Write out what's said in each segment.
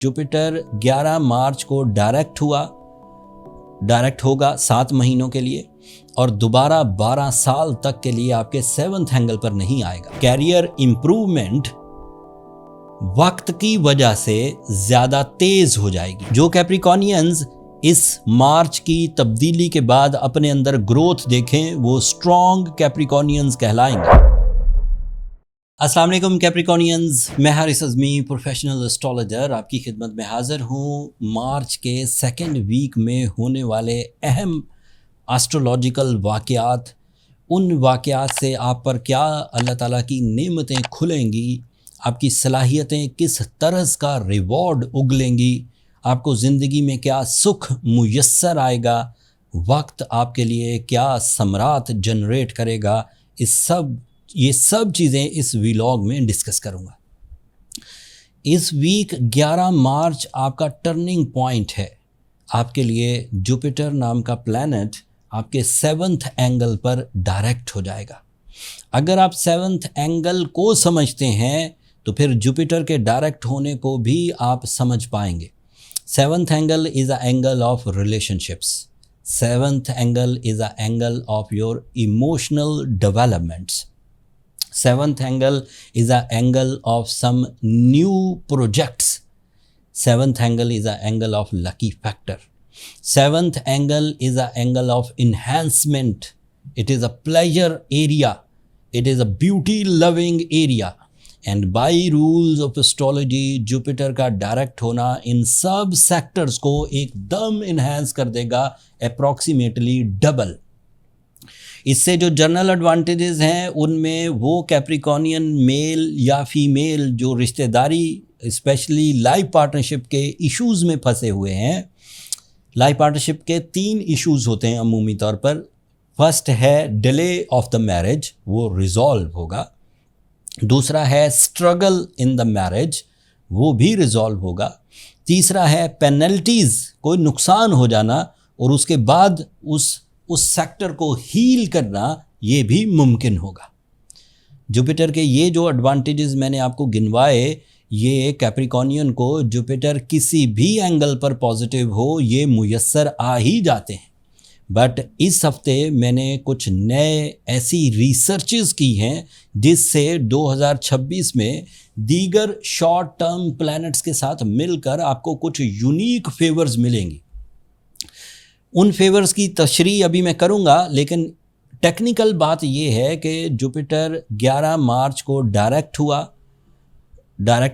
Jupiter 11 मार्च को direct होगा 7 महीनों के लिए और दोबारा 12 साल तक के लिए आपके 7th एंगल पर नहीं आएगा। कैरियर इंप्रूवमेंट वक्त की वजह से ज्यादा तेज हो जाएगी। जो कैप्रिकॉर्नियंस इस मार्च की तब्दीली के बाद अपने अंदर ग्रोथ देखें वो स्ट्रॉन्ग कैप्रिकॉर्नियंस कहलाएंगे। अस्सलाम वालेकुम कैप्रिकॉर्नियंस, मैं हारिस अज़मी प्रोफेशनल एस्ट्रोलॉजर आपकी खिदमत में हाजिर हूँ। मार्च के 2nd वीक में होने वाले अहम एस्ट्रोलॉजिकल वाक़यात, उन वाक़यात से आप पर क्या अल्लाह ताला की नेमतें खुलेंगी, आपकी सलाहियतें किस तरह का रिवॉर्ड उगलेंगी, आपको ज़िंदगी में क्या सुख मुयस्सर आएगा, वक्त आपके लिए क्या समरात जनरेट करेगा, ये सब चीज़ें इस व्लॉग में डिस्कस करूँगा। इस वीक 11 मार्च आपका टर्निंग पॉइंट है। आपके लिए जुपिटर नाम का प्लैनेट आपके 7th एंगल पर डायरेक्ट हो जाएगा। अगर आप 7th एंगल को समझते हैं तो फिर जुपिटर के डायरेक्ट होने को भी आप समझ पाएंगे। 7th angle is a angle of relationships. 7th angle is a angle of your emotional developments. 7th angle is an angle of some new projects. 7th angle is an angle of lucky factor. 7th angle is an angle of enhancement. It is a pleasure area. It is a beauty loving area. And by rules of astrology, Jupiter का direct होना इन सब sectors को एकदम enhance कर देगा, approximately double. इससे जो general advantages हैं उनमें वो कैप्रिकॉर्नियन मेल या फीमेल जो रिश्तेदारी स्पेशली लाइफ पार्टनरशिप के इश्यूज़ में फंसे हुए हैं। लाइफ पार्टनरशिप के 3 इश्यूज़ होते हैं अमूमी तौर पर। फर्स्ट है डिले ऑफ द मैरिज, वो रिजॉल्व होगा। दूसरा है स्ट्रगल इन द मैरिज, वो भी रिजॉल्व होगा। तीसरा है पेनल्टीज़, कोई नुकसान हो जाना और उसके बाद उस सेक्टर को हील करना, ये भी मुमकिन होगा। जुपिटर के ये जो एडवांटेजेस मैंने आपको गिनवाए, ये कैप्रिकॉर्नियन को जुपिटर किसी भी एंगल पर पॉजिटिव हो ये मुयस्सर आ ही जाते हैं। बट इस हफ्ते मैंने कुछ नए ऐसी रिसर्चेस की हैं जिससे 2026 में दीगर शॉर्ट टर्म प्लैनेट्स के साथ मिलकर आपको कुछ यूनिक फेवर्स मिलेंगी। उन फेवर्स की तशरीह अभी मैं करूंगा, लेकिन टेक्निकल बात ये है कि जुपिटर 11 मार्च को डायरेक्ट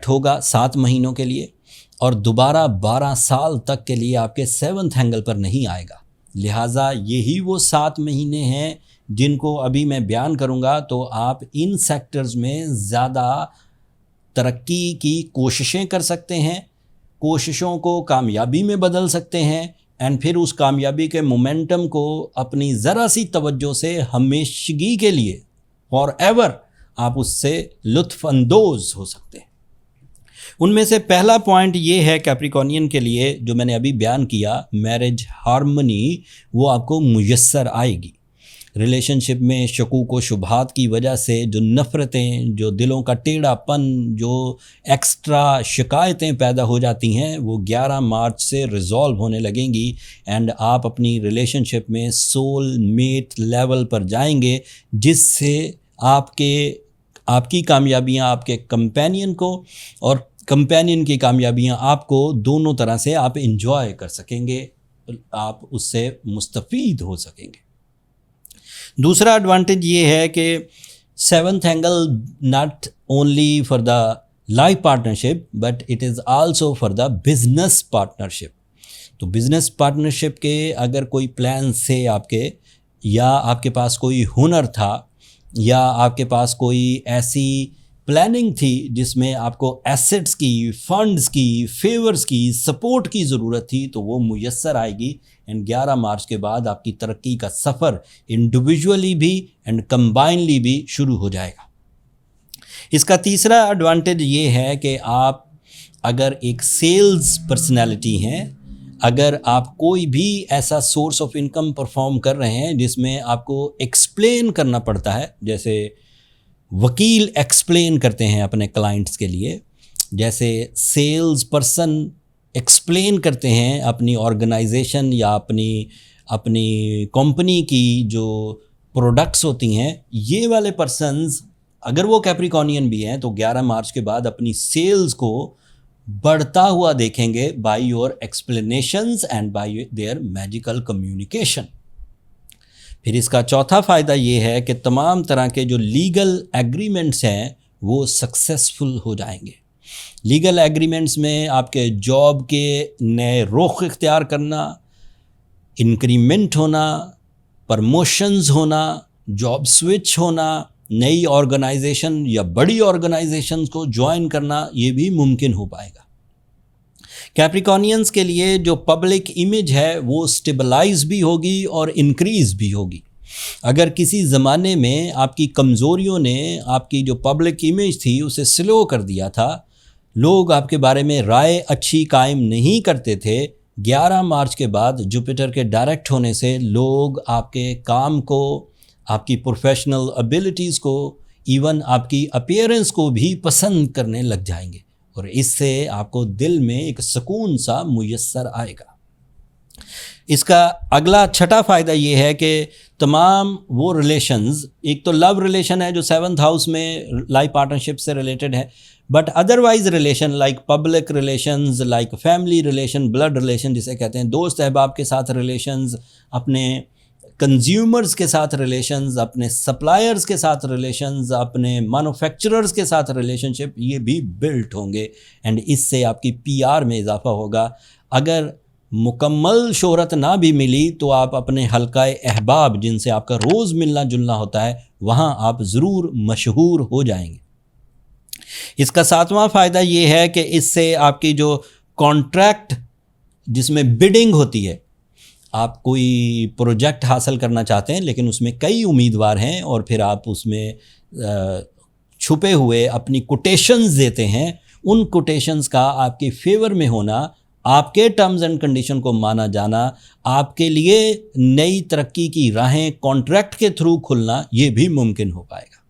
होगा 7 महीनों के लिए और दोबारा 12 साल तक के लिए आपके 7th एंगल पर नहीं आएगा। लिहाजा यही वो 7 महीने हैं जिनको अभी मैं बयान करूंगा, तो आप इन सेक्टर्स में ज़्यादा तरक्की की कोशिशें कर सकते हैं, कोशिशों को कामयाबी में बदल सकते हैं एंड फिर उस कामयाबी के मोमेंटम को अपनी ज़रा सी तवज्जो से हमेशगी के लिए फॉर एवर आप उससे लुत्फ़अंदोज़ हो सकते हैं। उनमें से पहला पॉइंट ये है कैप्रिकॉर्नियन के लिए जो मैंने अभी बयान किया, मैरिज हार्मनी वो आपको मुयस्सर आएगी। रिलेशनशिप में शकूक व शुबहात की वजह से जो नफ़रतें, जो दिलों का टेढ़ापन, जो एक्स्ट्रा शिकायतें पैदा हो जाती हैं वो 11 मार्च से रिज़ॉल्व होने लगेंगी एंड आप अपनी रिलेशनशिप में सोल मेट लेवल पर जाएंगे, जिससे आपकी कामयाबियाँ आपके कंपेनियन को और कंपेनियन की कामयाबियाँ आपको, दोनों तरह से आप इंजॉय कर सकेंगे, आप उससे मुस्तफ़ीद हो सकेंगे। दूसरा एडवांटेज ये है कि 7th angle not only for the life partnership but it is also for the business partnership. तो बिजनेस पार्टनरशिप के अगर कोई प्लान से आपके, या आपके पास कोई हुनर था, या आपके पास कोई ऐसी प्लानिंग थी जिसमें आपको एसेट्स की, फंड्स की, फेवर्स की, सपोर्ट की ज़रूरत थी, तो वो मुयस्सर आएगी एंड 11 मार्च के बाद आपकी तरक्की का सफ़र इंडिविजुअली भी एंड कंबाइनली भी शुरू हो जाएगा। इसका तीसरा एडवांटेज ये है कि आप अगर एक सेल्स पर्सनैलिटी हैं, अगर आप कोई भी ऐसा सोर्स ऑफ इनकम परफॉर्म कर रहे हैं जिसमें आपको एक्सप्लेन करना पड़ता है, जैसे वकील एक्सप्लेन करते हैं अपने क्लाइंट्स के लिए, जैसे सेल्स पर्सन एक्सप्लेन करते हैं अपनी ऑर्गेनाइजेशन या अपनी कंपनी की जो प्रोडक्ट्स होती हैं, ये वाले पर्सन्स अगर वो कैप्रिकॉर्नियन भी हैं तो 11 मार्च के बाद अपनी सेल्स को बढ़ता हुआ देखेंगे by your explanations and bye there magical communication. फिर इसका चौथा फ़ायदा ये है कि तमाम तरह के जो लीगल एग्रीमेंट्स हैं वो सक्सेसफुल हो जाएंगे। लीगल एग्रीमेंट्स में आपके जॉब के नए रुख इख्तियार करना, इंक्रीमेंट होना, प्रमोशंस होना, जॉब स्विच होना, नई ऑर्गेनाइजेशन या बड़ी ऑर्गेनाइजेशन को ज्वाइन करना, ये भी मुमकिन हो पाएगा। कैप्रिकॉर्नियंस के लिए जो पब्लिक इमेज है वो स्टेबलाइज भी होगी और इंक्रीज भी होगी। अगर किसी ज़माने में आपकी कमज़ोरियों ने आपकी जो पब्लिक इमेज थी उसे स्लो कर दिया था, लोग आपके बारे में राय अच्छी कायम नहीं करते थे, 11 मार्च के बाद जुपिटर के डायरेक्ट होने से लोग आपके काम को, आपकी प्रोफेशनल एबिलिटीज़ को, इवन आपकी अपीयरेंस को भी पसंद करने लग जाएंगे और इससे आपको दिल में एक सुकून सा मुयस्सर आएगा। इसका अगला छठा फ़ायदा ये है कि तमाम वो रिलेशंस, एक तो लव रिलेशन है जो 7th हाउस में लाइफ पार्टनरशिप से रिलेटेड है, but otherwise relation like public relations, like family relation, blood relation जिसे कहते हैं, दोस्त अहबाब के साथ रिलेशंस, अपने कंज्यूमर्स के साथ रिलेशंस, अपने सप्लायर्स के साथ रिलेशंस, अपने मैन्युफैक्चरर्स के साथ रिलेशनशिप, ये भी बिल्ट होंगे एंड इससे आपकी पीआर में इजाफा होगा। अगर मुकम्मल शोहरत ना भी मिली तो आप अपने हल्काए अहबाब जिनसे आपका रोज़ मिलना जुलना होता है वहाँ आप ज़रूर मशहूर हो जाएंगे। इसका 7वां फ़ायदा ये है कि इससे आपकी जो कॉन्ट्रैक्ट जिसमें बिडिंग होती है, आप कोई प्रोजेक्ट हासिल करना चाहते हैं लेकिन उसमें कई उम्मीदवार हैं और फिर आप उसमें छुपे हुए अपनी कोटेशंस देते हैं, उन कोटेशंस का आपके फेवर में होना, आपके टर्म्स एंड कंडीशन को माना जाना, आपके लिए नई तरक्की की राहें कॉन्ट्रैक्ट के थ्रू खुलना, ये भी मुमकिन हो पाएगा।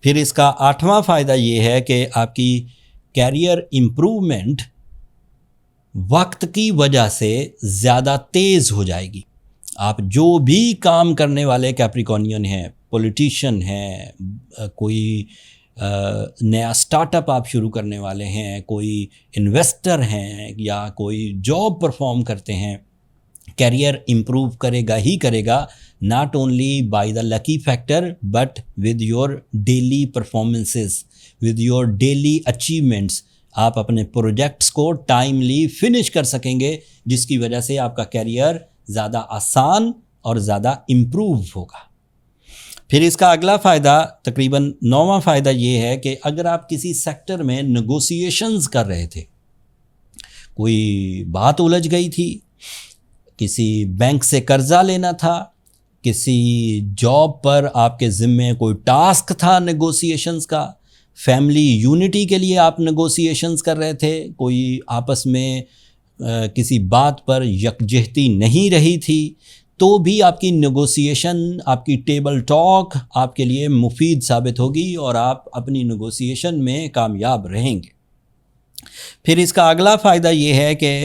फिर इसका 8वां फ़ायदा ये है कि आपकी कैरियर इम्प्रूवमेंट वक्त की वजह से ज़्यादा तेज़ हो जाएगी। आप जो भी काम करने वाले कैप्रिकॉर्नियन हैं, पॉलिटिशियन हैं, कोई नया स्टार्टअप आप शुरू करने वाले हैं, कोई इन्वेस्टर हैं या कोई जॉब परफॉर्म करते हैं, कैरियर इम्प्रूव करेगा ही करेगा, not only by the lucky factor but with your daily performances, with your daily achievements. आप अपने प्रोजेक्ट्स को टाइमली फिनिश कर सकेंगे जिसकी वजह से आपका कैरियर ज़्यादा आसान और ज़्यादा इम्प्रूव होगा। फिर इसका अगला फ़ायदा, तकरीबन 9वां फ़ायदा ये है कि अगर आप किसी सेक्टर में नेगोशिएशंस कर रहे थे, कोई बात उलझ गई थी, किसी बैंक से कर्ज़ा लेना था, किसी जॉब पर आपके ज़िम्मे कोई टास्क था नेगोशिएशंस का, फैमिली यूनिटी के लिए आप नेगोशिएशंस कर रहे थे, कोई आपस में किसी बात पर यकजहती नहीं रही थी, तो भी आपकी नेगोशिएशन, आपकी टेबल टॉक आपके लिए मुफीद साबित होगी और आप अपनी नेगोशिएशन में कामयाब रहेंगे। फिर इसका अगला फ़ायदा ये है कि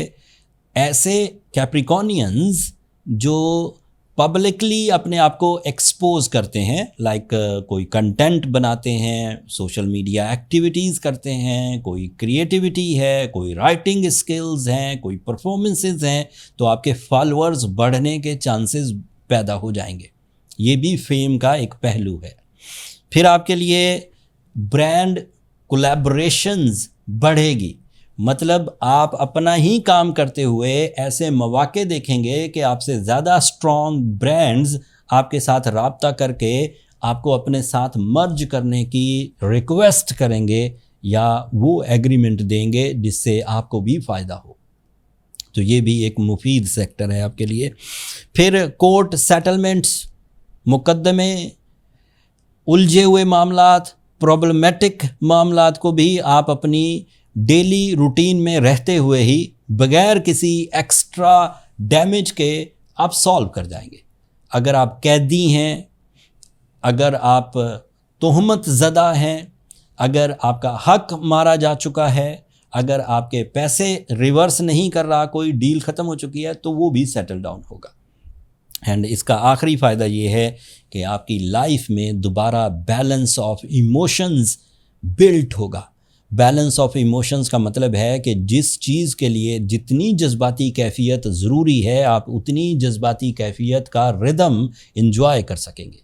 ऐसे कैप्रिकॉर्नियंस जो पब्लिकली अपने आप को एक्सपोज करते हैं, लाइक कोई कंटेंट बनाते हैं, सोशल मीडिया एक्टिविटीज़ करते हैं, कोई क्रिएटिविटी है, कोई राइटिंग स्किल्स हैं, कोई परफॉर्मेंसेस हैं, तो आपके फॉलोअर्स बढ़ने के चांसेस पैदा हो जाएंगे। ये भी फेम का एक पहलू है। फिर आपके लिए ब्रांड कोलैबोरेशंस बढ़ेगी, मतलब आप अपना ही काम करते हुए ऐसे मौके देखेंगे कि आपसे ज़्यादा स्ट्रॉन्ग ब्रांड्स आपके साथ राब्ता करके आपको अपने साथ मर्ज करने की रिक्वेस्ट करेंगे या वो एग्रीमेंट देंगे जिससे आपको भी फ़ायदा हो। तो ये भी एक मुफीद सेक्टर है आपके लिए। फिर कोर्ट सेटलमेंट्स, मुकदमे, उलझे हुए मामलात, प्रॉब्लमेटिक मामलात को भी आप अपनी डेली रूटीन में रहते हुए ही बगैर किसी एक्स्ट्रा डैमेज के आप सॉल्व कर जाएंगे। अगर आप कैदी हैं, अगर आप तोहमत ज़दा हैं, अगर आपका हक मारा जा चुका है, अगर आपके पैसे रिवर्स नहीं कर रहा, कोई डील ख़त्म हो चुकी है, तो वो भी सेटल डाउन होगा। एंड इसका आखिरी फ़ायदा ये है कि आपकी लाइफ में दोबारा बैलेंस ऑफ इमोशंस बिल्ट होगा। बैलेंस ऑफ इमोशंस का मतलब है कि जिस चीज़ के लिए जितनी जज्बाती कैफियत ज़रूरी है, आप उतनी जज्बाती कैफियत का रिदम इंजॉय कर सकेंगे।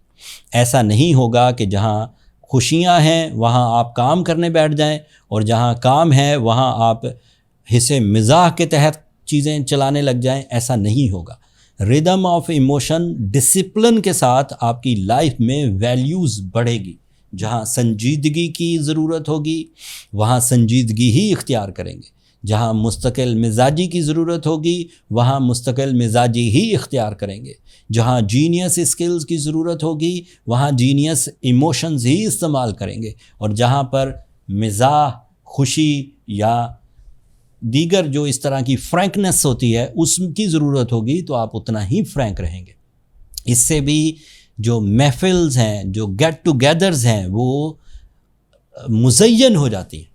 ऐसा नहीं होगा कि जहाँ खुशियाँ हैं वहाँ आप काम करने बैठ जाएं, और जहाँ काम है वहाँ आप हिस्से मिजाह के तहत चीज़ें चलाने लग जाएं। ऐसा नहीं होगा। रिदम ऑफ इमोशन डिसिप्लिन के साथ आपकी लाइफ में वैल्यूज़ बढ़ेगी। जहाँ संजीदगी की ज़रूरत होगी वहाँ संजीदगी ही इख्तियार करेंगे। जहाँ मुस्तकिल मिजाजी की ज़रूरत होगी वहाँ मुस्तकिल मिजाजी ही इख्तियार करेंगे। जहाँ जीनियस स्किल्स की ज़रूरत होगी वहाँ जीनियस इमोशंस ही इस्तेमाल करेंगे। और जहाँ पर मिजाह, खुशी या दीगर जो इस तरह की फ्रैंकनेस होती है उसकी ज़रूरत होगी तो आप उतना ही फ्रैंक रहेंगे। इससे भी जो महफिल्स हैं, जो गेट टुगेदर्स हैं, वो मुज़य्यन हो जाती हैं।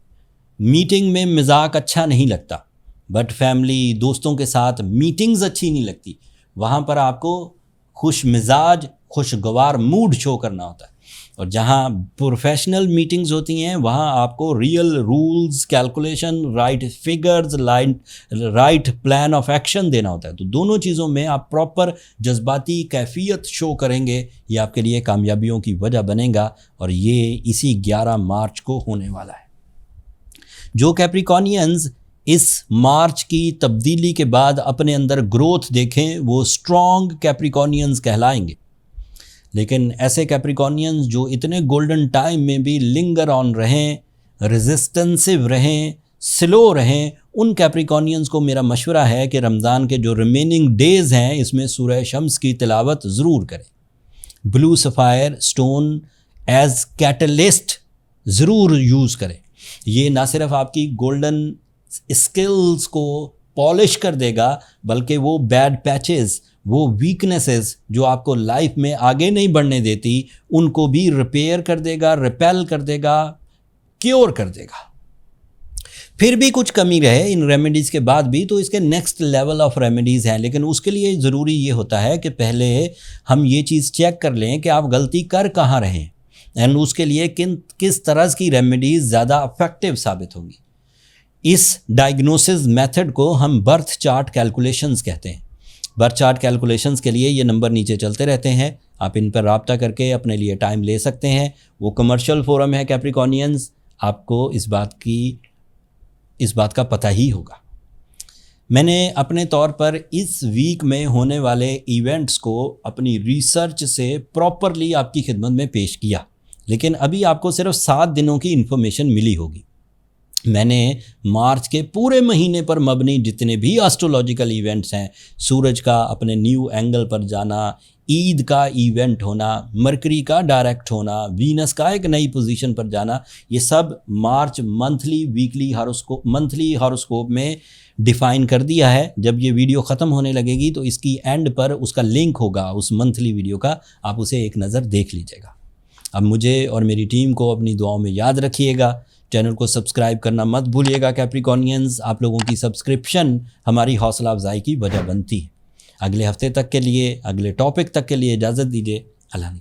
मीटिंग में मजाक अच्छा नहीं लगता, बट फैमिली दोस्तों के साथ मीटिंग्स अच्छी नहीं लगती। वहाँ पर आपको खुश मिजाज, खुशगवार मूड शो करना होता है। और जहाँ प्रोफेशनल मीटिंग्स होती हैं वहाँ आपको real rules, calculation, right figures, right plan of action देना होता है। तो दोनों चीज़ों में आप प्रॉपर जज्बाती कैफियत शो करेंगे, ये आपके लिए कामयाबियों की वजह बनेगा। और ये इसी 11 मार्च को होने वाला है। जो कैप्रिकॉनियंस इस मार्च की तब्दीली के बाद अपने अंदर ग्रोथ देखें वो स्ट्रॉन्ग कैप्रिकॉनियंस कहलाएंगे। लेकिन ऐसे कैप्रिकॉनियंस जो इतने गोल्डन टाइम में भी लिंगर ऑन रहें, रेजिस्टेंसिव रहें, स्लो रहें, उन कैप्रिकॉनियंस को मेरा मशवरा है कि रमज़ान के जो रिमेनिंग डेज़ हैं इसमें सूरह शम्स की तिलावत ज़रूर करें। Blue sapphire stone age catalyst ज़रूर यूज़ करें। ये ना सिर्फ आपकी गोल्डन स्किल्स को पॉलिश कर देगा, बल्कि वो बैड पैचेस, वो वीकनेसेस जो आपको लाइफ में आगे नहीं बढ़ने देती, उनको भी रिपेयर कर देगा, रिपेल कर देगा, क्योर कर देगा। फिर भी कुछ कमी रहे इन रेमेडीज़ के बाद भी तो इसके नेक्स्ट लेवल ऑफ रेमेडीज़ हैं। लेकिन उसके लिए ज़रूरी ये होता है कि पहले हम ये चीज़ चेक कर लें कि आप गलती कर कहाँ रहे हैं, एंड उसके लिए किस तरह की रेमेडीज़ ज़्यादा अफेक्टिव साबित होंगी। इस डायग्नोसिस मेथड को हम बर्थ चार्ट कैलकुलेशंस कहते हैं। बर्थ चार्ट कैलकुलेशंस के लिए ये नंबर नीचे चलते रहते हैं, आप इन पर रब्ता करके अपने लिए टाइम ले सकते हैं। वो कमर्शियल फोरम है कैप्रिकॉनियंस, आपको इस बात का पता ही होगा। मैंने अपने तौर पर इस वीक में होने वाले इवेंट्स को अपनी रिसर्च से प्रॉपरली आपकी खिदमत में पेश किया, लेकिन अभी आपको सिर्फ 7 दिनों की इन्फॉर्मेशन मिली होगी। मैंने मार्च के पूरे महीने पर मबनी जितने भी एस्ट्रोलॉजिकल इवेंट्स हैं, सूरज का अपने न्यू एंगल पर जाना, ईद का इवेंट होना, मरकरी का डायरेक्ट होना, वीनस का एक नई पोजीशन पर जाना, ये सब मार्च मंथली हॉरोस्कोप में डिफ़ाइन कर दिया है। जब ये वीडियो ख़त्म होने लगेगी तो इसकी एंड पर उसका लिंक होगा उस मंथली वीडियो का, आप उसे एक नज़र देख लीजिएगा। अब मुझे और मेरी टीम को अपनी दुआओं में याद रखिएगा। चैनल को सब्सक्राइब करना मत भूलिएगा कैप्रिकॉनियंस। आप लोगों की सब्सक्रिप्शन हमारी हौसला अफजाई की वजह बनती है। अगले हफ्ते तक के लिए, अगले टॉपिक तक के लिए इजाज़त दीजिए। अल्लाह ने